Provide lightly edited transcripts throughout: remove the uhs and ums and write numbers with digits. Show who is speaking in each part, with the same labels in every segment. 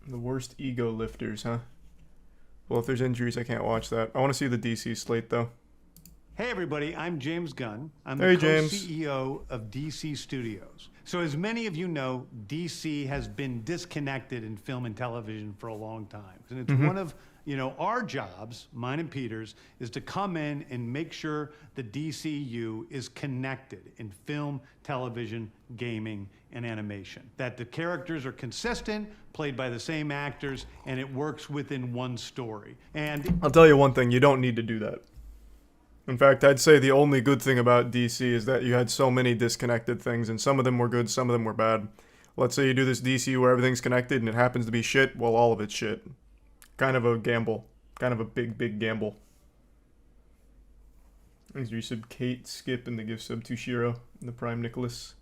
Speaker 1: The worst ego lifters, huh? Well, if there's injuries, I can't watch that. I want to see the DC slate, though.
Speaker 2: Hey everybody, I'm James Gunn. I'm the
Speaker 1: Hey, James.
Speaker 2: co-CEO of DC Studios. So as many of you know, DC has been disconnected in film and television for a long time. And it's one of, our jobs, mine and Peter's, is to come in and make sure the DCU is connected in film, television, gaming, and animation. That the characters are consistent, played by the same actors, and it works within one story. And
Speaker 1: I'll tell you one thing, you don't need to do that. In fact, I'd say the only good thing about DC is that you had so many disconnected things, and some of them were good, some of them were bad. Let's say you do this DC where everything's connected and it happens to be shit, well, all of it's shit. Kind of a gamble. Kind of a big, big gamble. Thanks for your sub, Kate, Skip, and the gift sub to Shiro, and the Prime Nicholas.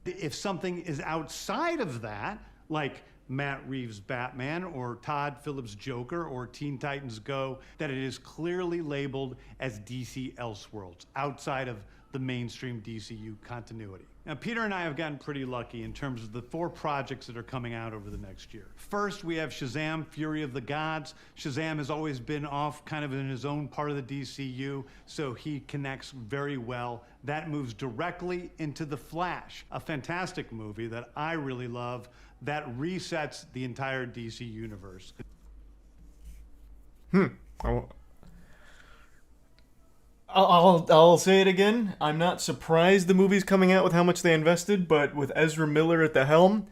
Speaker 2: if something is outside of that, like Matt Reeves' Batman or Todd Phillips' Joker or Teen Titans Go, that it is clearly labeled as DC Elseworlds, outside of the mainstream DCU continuity. Now, Peter and I have gotten pretty lucky in terms of the 4 projects that are coming out over the next year. First, we have Shazam! Fury of the Gods. Shazam has always been off kind of in his own part of the DCU, so he connects very well. That moves directly into The Flash, a fantastic movie that I really love that resets the entire DC universe.
Speaker 1: I'll say it again. I'm not surprised the movie's coming out with how much they invested, but with Ezra Miller at the helm,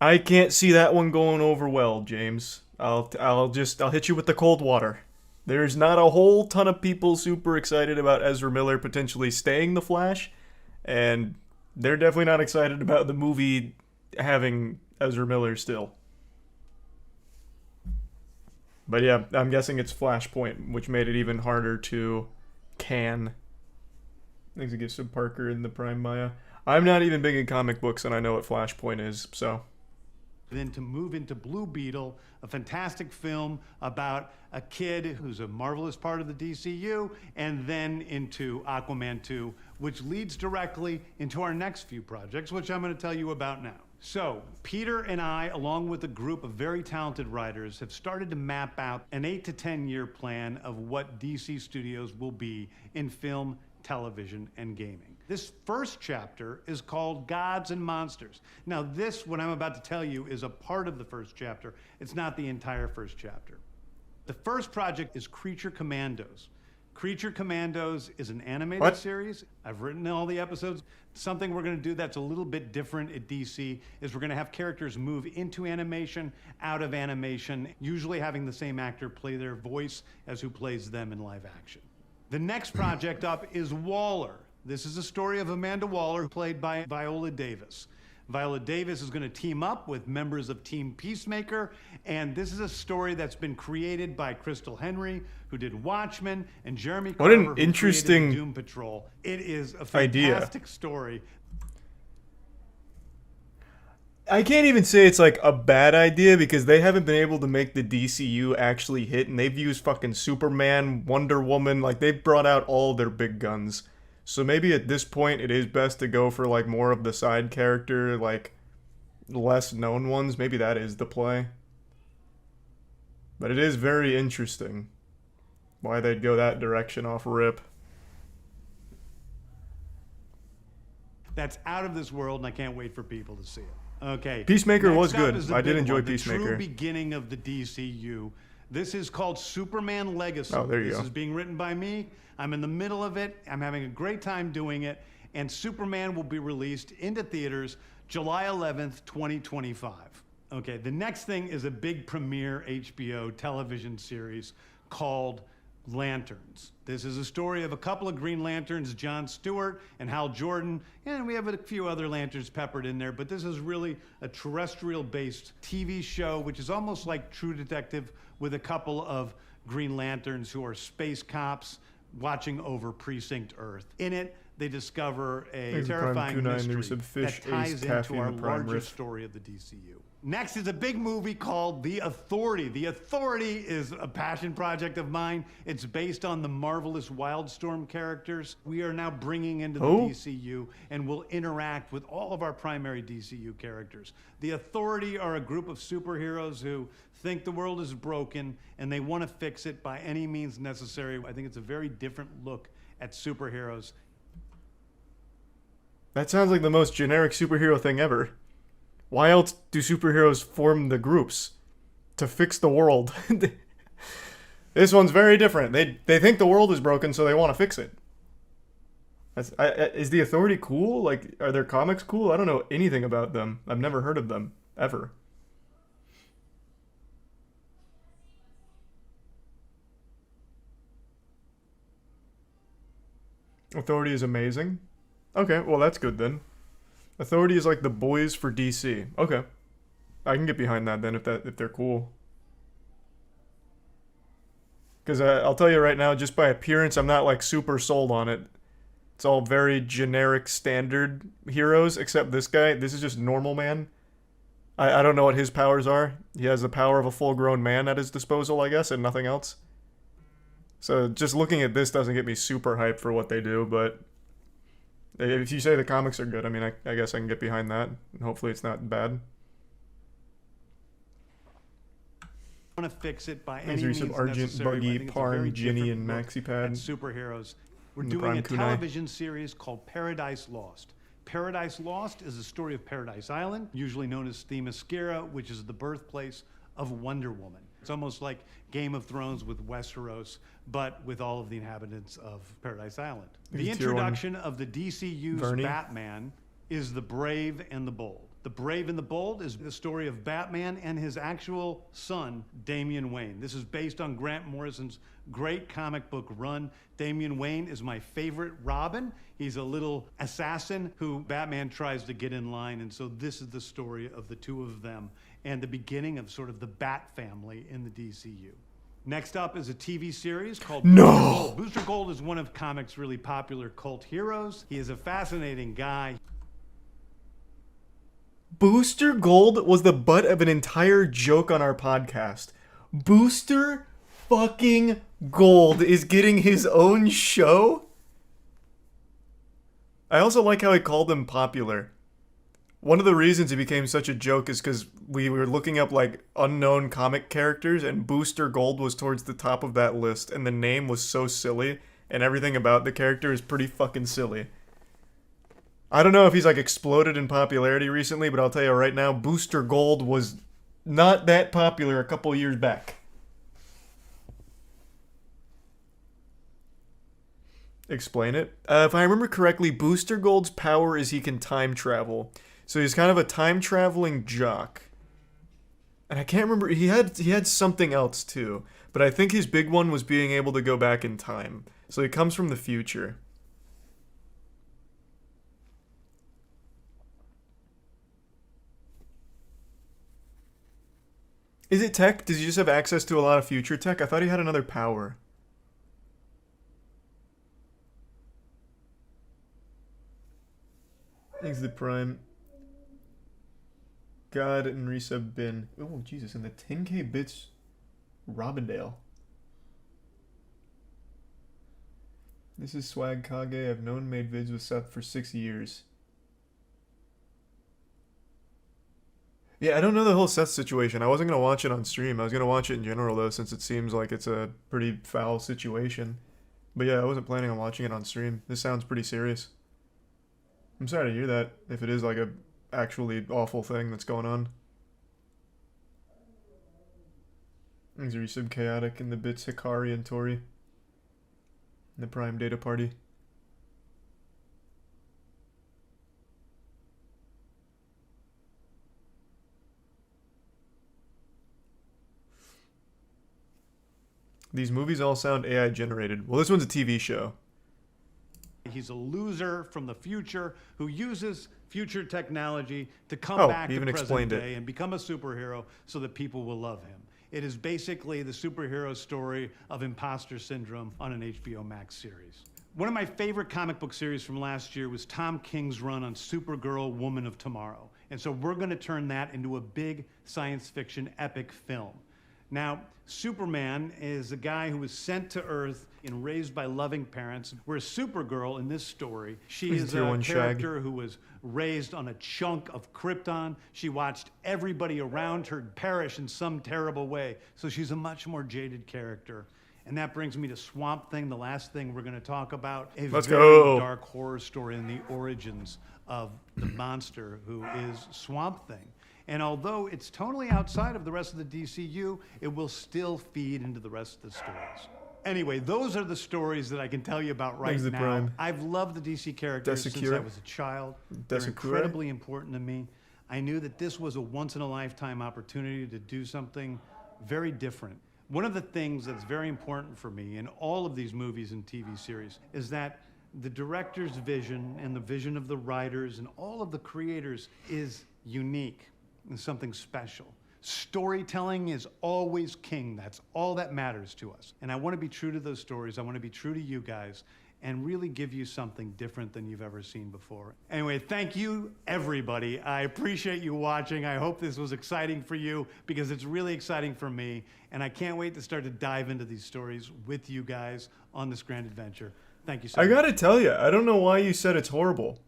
Speaker 1: I can't see that one going over well, James. I'll hit you with the cold water. There's not a whole ton of people super excited about Ezra Miller potentially staying the Flash, and they're definitely not excited about the movie having Ezra Miller still. But yeah, I'm guessing it's Flashpoint, which made it even harder to can. Thanks to Gibson Parker in the Prime Maya. I'm not even big in comic books, and I know what Flashpoint is, so.
Speaker 2: Then to move into Blue Beetle, a fantastic film about a kid who's a marvelous part of the DCU, and then into Aquaman 2, which leads directly into our next few projects, which I'm going to tell you about now. So, Peter and I, along with a group of very talented writers, have started to map out an 8 to 10 year plan of what DC Studios will be in film, television, and gaming. This first chapter is called Gods and Monsters. Now, this, what I'm about to tell you, is a part of the first chapter. It's not the entire first chapter. The first project is Creature Commandos. Creature Commandos is an animated series. I've written all the episodes. Something we're going to do that's a little bit different at DC is we're going to have characters move into animation, out of animation, usually having the same actor play their voice as who plays them in live action. The next project up is Waller. This is a story of Amanda Waller, played by Viola Davis. Viola Davis is going to team up with members of Team Peacemaker, and this is a story that's been created by Crystal Henry, who did Watchmen, and Jeremy Carver,
Speaker 1: What an interesting
Speaker 2: who created the Doom Patrol. It is a fantastic story.
Speaker 1: I can't even say it's like a bad idea because they haven't been able to make the DCU actually hit, and they've used fucking Superman, Wonder Woman, like they've brought out all their big guns. So maybe at this point it is best to go for like more of the side character, like less known ones. Maybe that is the play. But it is very interesting why they'd go that direction off rip.
Speaker 2: That's out of this world, and I can't wait for people to see it. Okay.
Speaker 1: Peacemaker was good.
Speaker 2: Is
Speaker 1: I did
Speaker 2: big
Speaker 1: enjoy
Speaker 2: one,
Speaker 1: Peacemaker.
Speaker 2: The true beginning of the DCU. This is called Superman Legacy.
Speaker 1: Oh, there you go.
Speaker 2: This is being written by me. I'm in the middle of it. I'm having a great time doing it. And Superman will be released into theaters July 11th, 2025. Okay, the next thing is a big premiere HBO television series called Lanterns. This is a story of a couple of Green Lanterns, John Stewart and Hal Jordan, and we have a few other lanterns peppered in there, but this is really a terrestrial-based TV show, which is almost like True Detective, with a couple of Green Lanterns who are space cops watching over Precinct Earth. In it, they discover a
Speaker 1: There's the Prime
Speaker 2: terrifying
Speaker 1: Kunai,
Speaker 2: mystery
Speaker 1: there's some fish,
Speaker 2: that ties
Speaker 1: Ace, Taffy,
Speaker 2: into our
Speaker 1: and the Prime
Speaker 2: larger
Speaker 1: Riff.
Speaker 2: story of the DCU. Next is a big movie called The Authority. The Authority is a passion project of mine. It's based on the marvelous Wildstorm characters we are now bringing into the DCU and will interact with all of our primary DCU characters. The Authority are a group of superheroes who think the world is broken and they want to fix it by any means necessary. I think it's a very different look at superheroes.
Speaker 1: That sounds like the most generic superhero thing ever. Why else do superheroes form the groups? To fix the world. This one's very different. They think the world is broken, so they want to fix it. Is the Authority cool? Like, are their comics cool? I don't know anything about them. I've never heard of them, ever. Authority is amazing. Okay, well that's good then. Authority is like the boys for DC. Okay. I can get behind that then if they're cool. Because I'll tell you right now, just by appearance, I'm not like super sold on it. It's all very generic standard heroes, except this guy. This is just normal man. I don't know what his powers are. He has the power of a full-grown man at his disposal, I guess, and nothing else. So just looking at this doesn't get me super hyped for what they do, but if you say the comics are good, I mean, I guess I can get behind that. And hopefully it's not bad.
Speaker 2: Want to fix it by
Speaker 1: There's
Speaker 2: any means
Speaker 1: some Argent,
Speaker 2: necessary.
Speaker 1: Buggy, Parn, Ginny, and
Speaker 2: At
Speaker 1: Maxipad.
Speaker 2: superheroes. We're
Speaker 1: And the
Speaker 2: doing
Speaker 1: Prime
Speaker 2: a
Speaker 1: Kunai.
Speaker 2: television series called Paradise Lost. Paradise Lost is the story of Paradise Island, usually known as Themyscira, which is the birthplace of Wonder Woman. It's almost like Game of Thrones with Westeros, but with all of the inhabitants of Paradise Island. The
Speaker 1: Here's Tier 1
Speaker 2: introduction of the DCU's
Speaker 1: Bernie.
Speaker 2: Batman is The Brave and the Bold. The Brave and the Bold is the story of Batman and his actual son, Damian Wayne. This is based on Grant Morrison's great comic book run. Damian Wayne is my favorite Robin. He's a little assassin who Batman tries to get in line, and so this is the story of the two of them and the beginning of sort of the Bat family in the DCU. Next up is a TV series called Booster Gold. Booster Gold is one of comics' really popular cult heroes. He is a fascinating guy.
Speaker 1: Booster Gold was the butt of an entire joke on our podcast. Booster fucking Gold is getting his own show? I also like how he called him popular. One of the reasons he became such a joke is because we were looking up like unknown comic characters and Booster Gold was towards the top of that list and the name was so silly and everything about the character is pretty fucking silly. I don't know if he's like exploded in popularity recently, but I'll tell you right now, Booster Gold was not that popular a couple years back. Explain it. If I remember correctly, Booster Gold's power is he can time travel. So he's kind of a time traveling jock. And I can't remember, he had something else too, but I think his big one was being able to go back in time. So he comes from the future. Is it tech? Does he just have access to a lot of future tech? I thought he had another power. Thanks the Prime. God and resub bin. Oh, Jesus. And the 10k bits Robindale. This is Swag Kage. I've known made vids with Seth for 6 years. Yeah, I don't know the whole Seth situation. I wasn't going to watch it on stream. I was going to watch it in general, though, since it seems like it's a pretty foul situation. But yeah, I wasn't planning on watching it on stream. This sounds pretty serious. I'm sorry to hear that, if it is like a actually awful thing that's going on. Things are resub chaotic in the bits Hikari and Tori. In the Prime Data Party. These movies all sound AI generated. Well, this one's a TV show.
Speaker 2: He's a loser from the future who uses future technology to come back
Speaker 1: he
Speaker 2: to
Speaker 1: even
Speaker 2: present
Speaker 1: explained it.
Speaker 2: day and become a superhero so that people will love him. It is basically the superhero story of imposter syndrome on an HBO Max series. One of my favorite comic book series from last year was Tom King's run on Supergirl, Woman of Tomorrow. And so we're going to turn that into a big science fiction epic film. Now, Superman is a guy who was sent to Earth and raised by loving parents, whereas Supergirl in this story, she is a character who was raised on a chunk of Krypton. She watched everybody around her perish in some terrible way, so she's a much more jaded character. And that brings me to Swamp Thing, the last thing we're going to talk about. A very dark horror story in the origins of the monster who is Swamp Thing. And although it's totally outside of the rest of the DCU, it will still feed into the rest of the stories. Anyway, those are the stories that I can tell you about right now. Prime. I've loved the DC characters since I was a child. They're incredibly important to me. I knew that this was a once-in-a-lifetime opportunity to do something very different. One of the things that's very important for me in all of these movies and TV series is that the director's vision and the vision of the writers and all of the creators is unique and something special. Storytelling is always king. That's all that matters to us. And I want to be true to those stories. I want to be true to you guys and really give you something different than you've ever seen before. Anyway, thank you, everybody. I appreciate you watching. I hope this was exciting for you because it's really exciting for me. And I can't wait to start to dive into these stories with you guys on this grand adventure. Thank you so much.
Speaker 1: I gotta tell you, I don't know why you said it's horrible.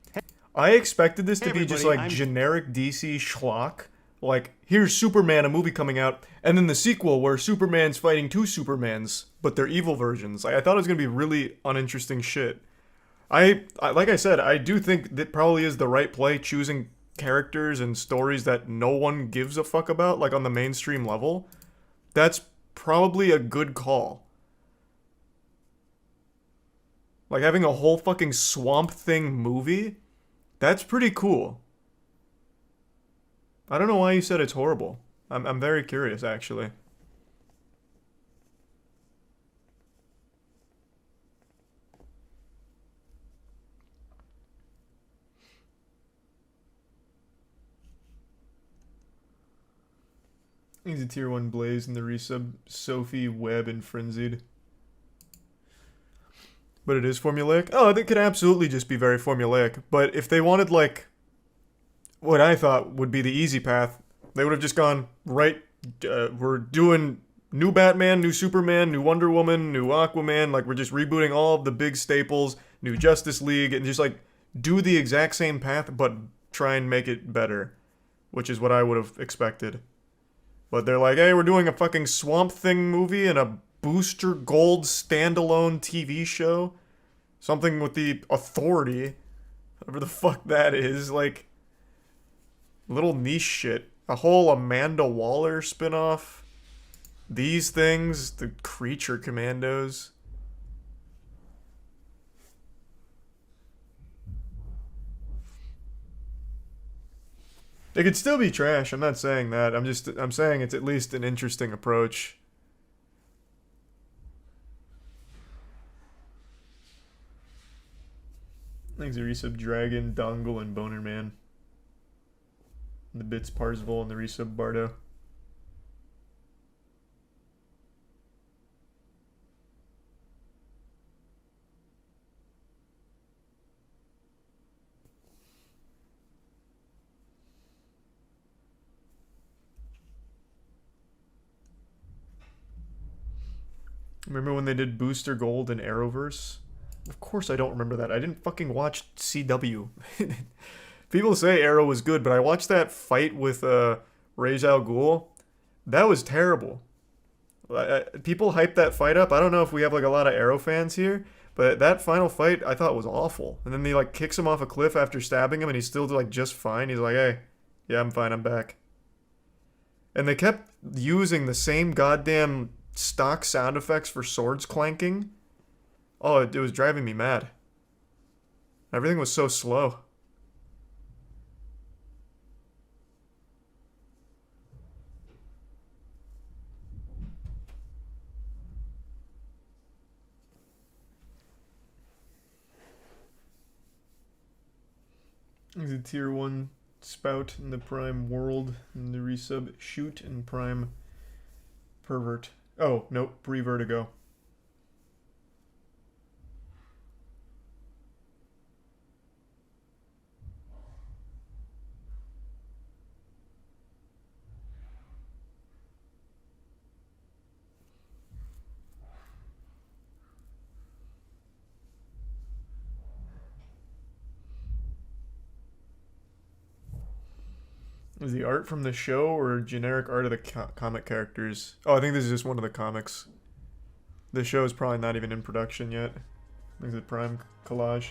Speaker 1: I expected this to be just like generic DC schlock. Like, here's Superman, a movie coming out, and then the sequel where Superman's fighting two Supermans, but they're evil versions. I thought it was gonna be really uninteresting shit. I like I said, I do think that probably is the right play, choosing characters and stories that no one gives a fuck about, like on the mainstream level. That's probably a good call. Like having a whole fucking Swamp Thing movie, that's pretty cool. I don't know why you said it's horrible. I'm very curious, actually. He's a tier 1 Blaze in the resub. Sophie, Webb, and Frenzied. But it is formulaic? Oh, it could absolutely just be very formulaic. But if they wanted, like, what I thought would be the easy path, they would have just gone, right, we're doing new Batman, new Superman, new Wonder Woman, new Aquaman, like we're just rebooting all of the big staples, new Justice League, and just like do the exact same path, but try and make it better, which is what I would have expected. But they're like, hey, we're doing a fucking Swamp Thing movie and a Booster Gold standalone TV show, something with the Authority, whatever the fuck that is, like, little niche shit. A whole Amanda Waller spinoff. These things, the Creature Commandos. It could still be trash. I'm not saying that. I'm saying it's at least an interesting approach. Thanks, Resub Dragon, Dongle, and Boner Man. The bits Parzival and the resub Bardo. Remember when they did Booster Gold and Arrowverse? Of course I don't remember that. I didn't fucking watch CW. People say Arrow was good, but I watched that fight with Ra's al Ghul. That was terrible. People hype that fight up. I don't know if we have like a lot of Arrow fans here, but that final fight I thought was awful. And then he like kicks him off a cliff after stabbing him, and he's still like just fine. He's like, hey, yeah, I'm fine, I'm back. And they kept using the same goddamn stock sound effects for swords clanking. Oh, it was driving me mad. Everything was so slow. He's a tier 1 spout in the prime world, in the resub shoot and prime pervert. Oh, nope, pre-vertigo. Is the art from the show or generic art of the comic characters? Oh, I think this is just one of the comics. The show is probably not even in production yet. I think it's a Prime collage.